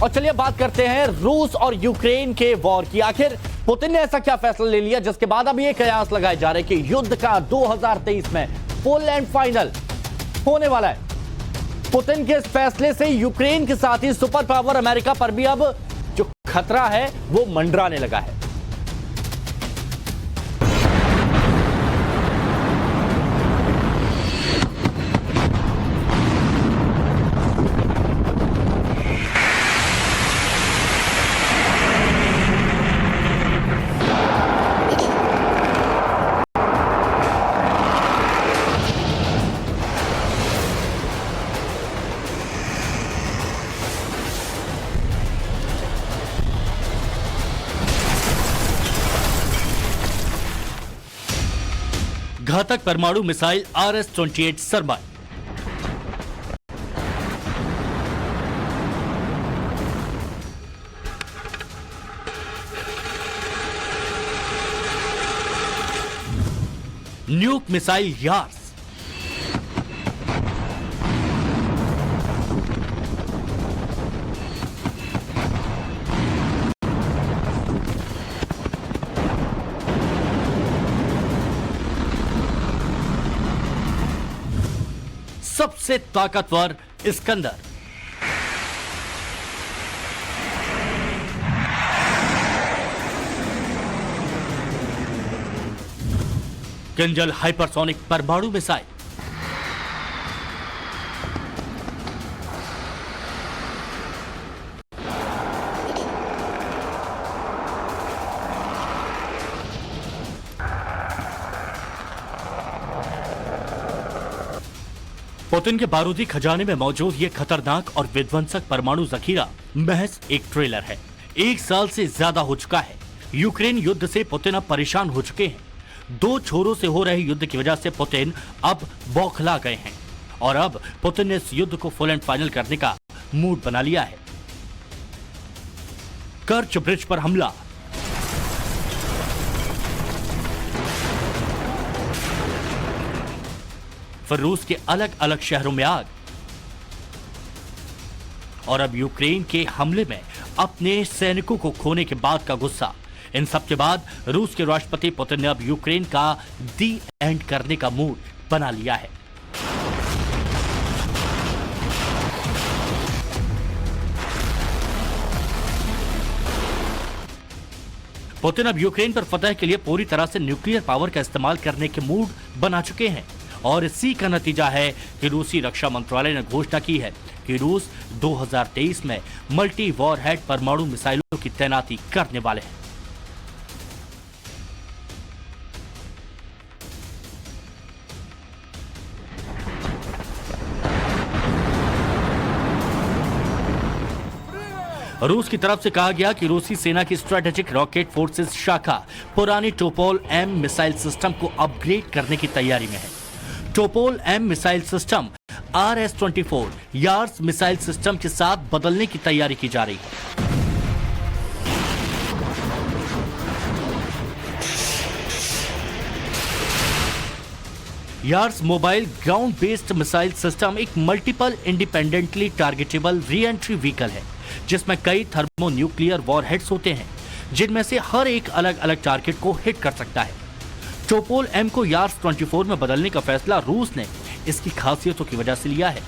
और चलिए बात करते हैं रूस और यूक्रेन के वॉर की। आखिर पुतिन ने ऐसा क्या फैसला ले लिया जिसके बाद अब ये कयास लगाए जा रहे हैं कि युद्ध का 2023 में फुल एंड फाइनल होने वाला है। पुतिन के इस फैसले से यूक्रेन के साथ ही सुपर पावर अमेरिका पर भी अब जो खतरा है वो मंडराने लगा है। घातक परमाणु मिसाइल RS-28 सरबाई। Nuke missile Yars. सबसे ताकतवर इस्कंदर। किंजल हाइपरसोनिक परमाणु मिसाइल। पुतिन के बारूदी खजाने में मौजूद यह खतरनाक और विध्वंसक परमाणु जखीरा महज एक ट्रेलर है। 1 साल से ज्यादा हो चुका है। यूक्रेन युद्ध से पुतिन अब परेशान हो चुके हैं। 2 छोरों से हो रहे युद्ध की वजह से पुतिन अब बौखला गए हैं और अब पुतिन ने इस युद्ध को फुल एंड फाइनल करने का मूड बना लिया है। कर्च ब्रिज पर हमला। फिर रूस के अलग अलग शहरों में आग और अब यूक्रेन के हमले में अपने सैनिकों को खोने के बाद का गुस्सा। इन सब के बाद रूस के राष्ट्रपति पुतिन ने अब यूक्रेन का दी एंड करने का मूड बना लिया है। पुतिन अब यूक्रेन पर फतह के लिए पूरी तरह से न्यूक्लियर पावर का इस्तेमाल करने के मूड बना चुके हैं और इसी का नतीजा है कि रूसी रक्षा मंत्रालय ने घोषणा की है कि रूस 2023 में मल्टी वॉरहेड परमाणु मिसाइलों की तैनाती करने वाले हैं। रूस की तरफ से कहा गया कि रूसी सेना की स्ट्रेटेजिक रॉकेट फोर्सेस शाखा पुरानी टोपोल एम मिसाइल सिस्टम को अपग्रेड करने की तैयारी में है। Topol M missile system RS-24 Yars missile system के साथ बदलने की तैयारी की जा रही है। Yars mobile ground based missile system एक multiple independently targetable re entry vehicle है जिसमें कई थर्मो न्यूक्लियर वॉरहेड्स होते हैं जिनमें से हर एक अलग अलग टारगेट को हिट कर सकता है। टोपोल एम को यार्स 24 में बदलने का फैसला रूस ने इसकी खासियतों की वजह से लिया है।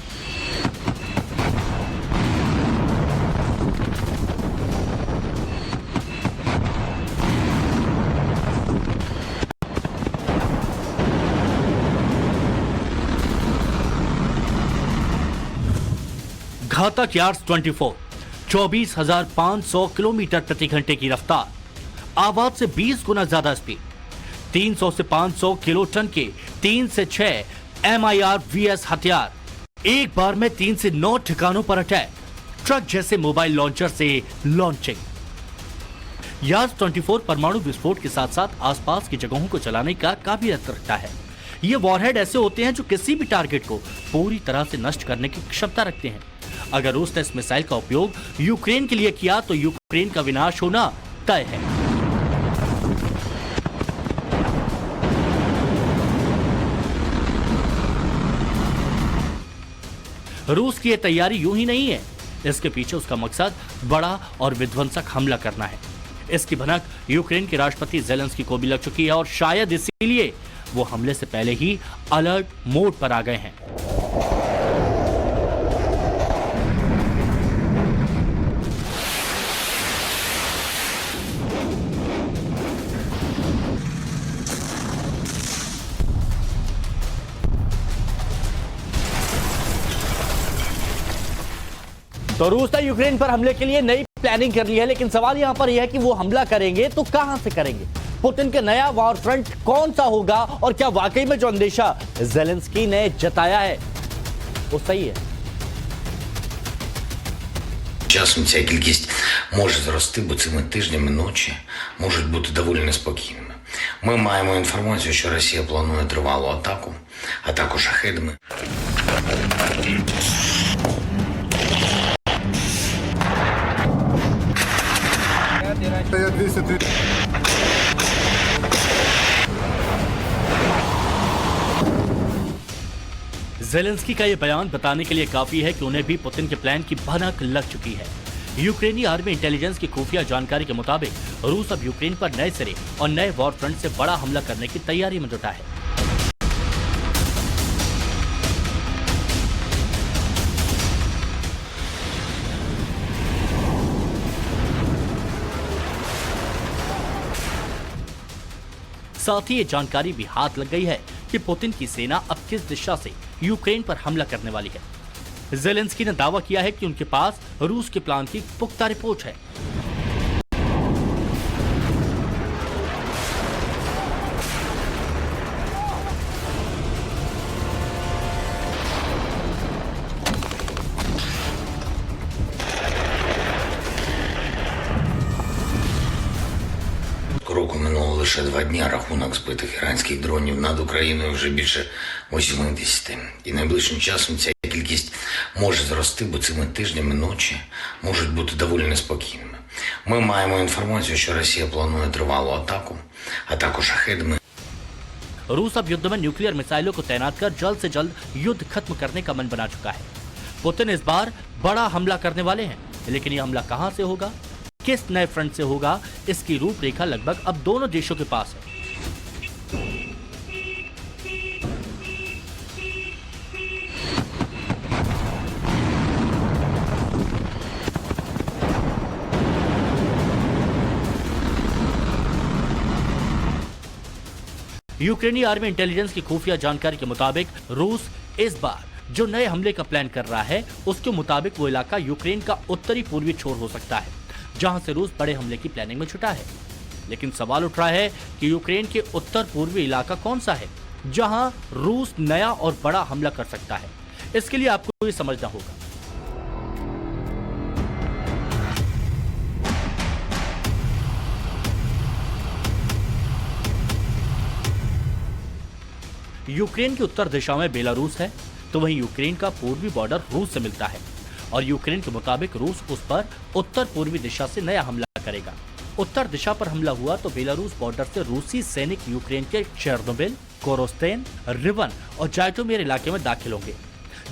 घातक यार्स 24 24,500 किलोमीटर प्रति घंटे की रफ्तार, आवाज से 20 गुना ज्यादा स्पीड, 300 से 500 किलो टन के 3 से 6 MIR-VS हथियार, एक बार में 3 से 9 ठिकानों पर अटैक, ट्रक जैसे मोबाइल लॉन्चर से लॉन्चिंग। यार्स 24 परमाणु विस्फोट के साथ साथ आसपास की जगहों को चलाने का काबिलियत रखता है। ये वॉरहेड ऐसे होते हैं जो किसी भी टारगेट को पूरी तरह से नष्ट करने की क्षमता रखते हैं। अगर रूस ने इस मिसाइल का उपयोग यूक्रेन के लिए किया तो यूक्रेन का विनाश होना तय है। रूस की यह तैयारी यूं ही नहीं है। इसके पीछे उसका मकसद बड़ा और विध्वंसक हमला करना है। इसकी भनक यूक्रेन के राष्ट्रपति जेलेंस्की को भी लग चुकी है और शायद इसीलिए वो हमले से पहले ही अलर्ट मोड पर आ गए हैं। तो रूस ने यूक्रेन पर हमले के लिए नई प्लानिंग कर ली है, लेकिन सवाल यहां पर यह है कि वो हमला करेंगे तो कहां से करेंगे। पुतिन का नया वॉर फ्रंट कौन सा होगा और क्या वाकई में जो अंदेशा जेलेंस्की ने जताया है वो सही है। Часом ця кількість може зрости, бо цими тижнями ночі можуть бути доволі неспокійними. Ми маємо інформацію, що Росія планує тривалу атаку, атаку шахедами. जेलेंस्की का यह बयान बताने के लिए काफी है कि उन्हें भी पुतिन के प्लान की भनक लग चुकी है। यूक्रेनी आर्मी इंटेलिजेंस की खुफिया जानकारी के मुताबिक रूस अब यूक्रेन पर नए सिरे और नए वॉर फ्रंट से बड़ा हमला करने की तैयारी में जुटा है। साथ ही ये जानकारी भी हाथ लग गई है कि पुतिन की सेना अब किस दिशा से यूक्रेन पर हमला करने वाली है। जेलेंस्की ने दावा किया है कि उनके पास रूस के प्लान की पुख्ता रिपोर्ट है। Року минуло лише 2 дні, а рахунок збитих іранських дронів над Україною вже більше 80. І найближчим часом ця кількість може зрости, бо цими тижнями ночі можуть бути доволі неспокійними. Ми маємо інформацію, що Росія планує тривалу атаку, атаку шахедами. रूस अब युद्ध में न्यूक्लियर मिसाइलों को तैनात कर जल्द से जल्द युद्ध खत्म करने का मन बना चुका है। पुतिन इस बार बड़ा हमला करने वाले हैं, लेकिन यह हमला कहां से होगा, किस नए फ्रंट से होगा, इसकी रूपरेखा लगभग अब दोनों देशों के पास है। यूक्रेनी आर्मी इंटेलिजेंस की खुफिया जानकारी के मुताबिक रूस इस बार जो नए हमले का प्लान कर रहा है, उसके मुताबिक वो इलाका यूक्रेन का उत्तरी पूर्वी छोर हो सकता है, जहां से रूस बड़े हमले की प्लानिंग में जुटा है। लेकिन सवाल उठ रहा है कि यूक्रेन के उत्तर पूर्वी इलाका कौन सा है जहां रूस नया और बड़ा हमला कर सकता है। इसके लिए आपको ये समझना होगा। यूक्रेन की उत्तर दिशा में बेलारूस है, तो वहीं यूक्रेन का पूर्वी बॉर्डर रूस से मिलता है और यूक्रेन के मुताबिक रूस उस पर उत्तर पूर्वी दिशा से नया हमला करेगा। उत्तर दिशा पर हमला हुआ तो बेलारूस बॉर्डर से रूसी सैनिक यूक्रेन के चेर्नोबिल, कोरोस्तेन, रिवन और जाइटोमिर इलाके में दाखिल होंगे,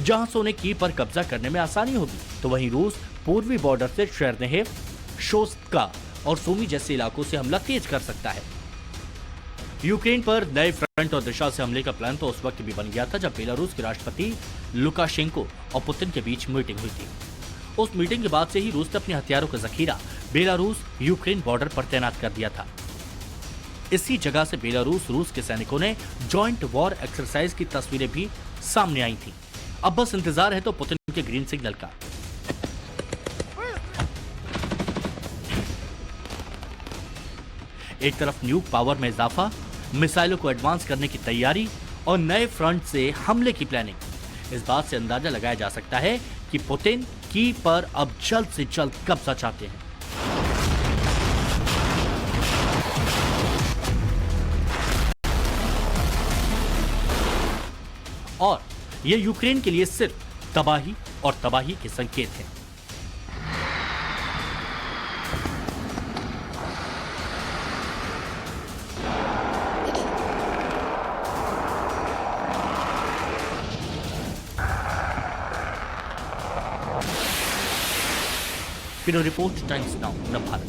जहां से उन्हें कीव पर कब्जा करने में आसानी होगी। तो वहीं रूस पूर्वी बॉर्डर से चेर्निहिव, शोस्टका और सूमी जैसे इलाकों से हमला तेज कर सकता है। यूक्रेन पर नए फ्रंट और दिशा से हमले का प्लान तो उस वक्त भी बन गया था जब बेलारूस के राष्ट्रपति लुकाशेंको और पुतिन के बीच मीटिंग हुई थी। उस मीटिंग के बाद से ही रूस ने अपने हथियारों का जखीरा बेलारूस यूक्रेन बॉर्डर पर तैनात कर दिया था। इसी जगह से बेलारूस रूस के सैनिकों ने जॉइंट वॉर एक्सरसाइज की तस्वीरें भी सामने आई थी। अब बस इंतजार है तो पुतिन के ग्रीन सिग्नल का। एक तरफ न्यूक पावर में इजाफा, मिसाइलों को एडवांस करने की तैयारी और नए फ्रंट से हमले की प्लानिंग। इस बात से अंदाजा लगाया जा सकता है कि पुतिन कीव पर अब जल्द से जल्द कब्जा चाहते हैं। और यह यूक्रेन के लिए सिर्फ तबाही और तबाही के संकेत हैं। Bureau report, times now, Navbharat.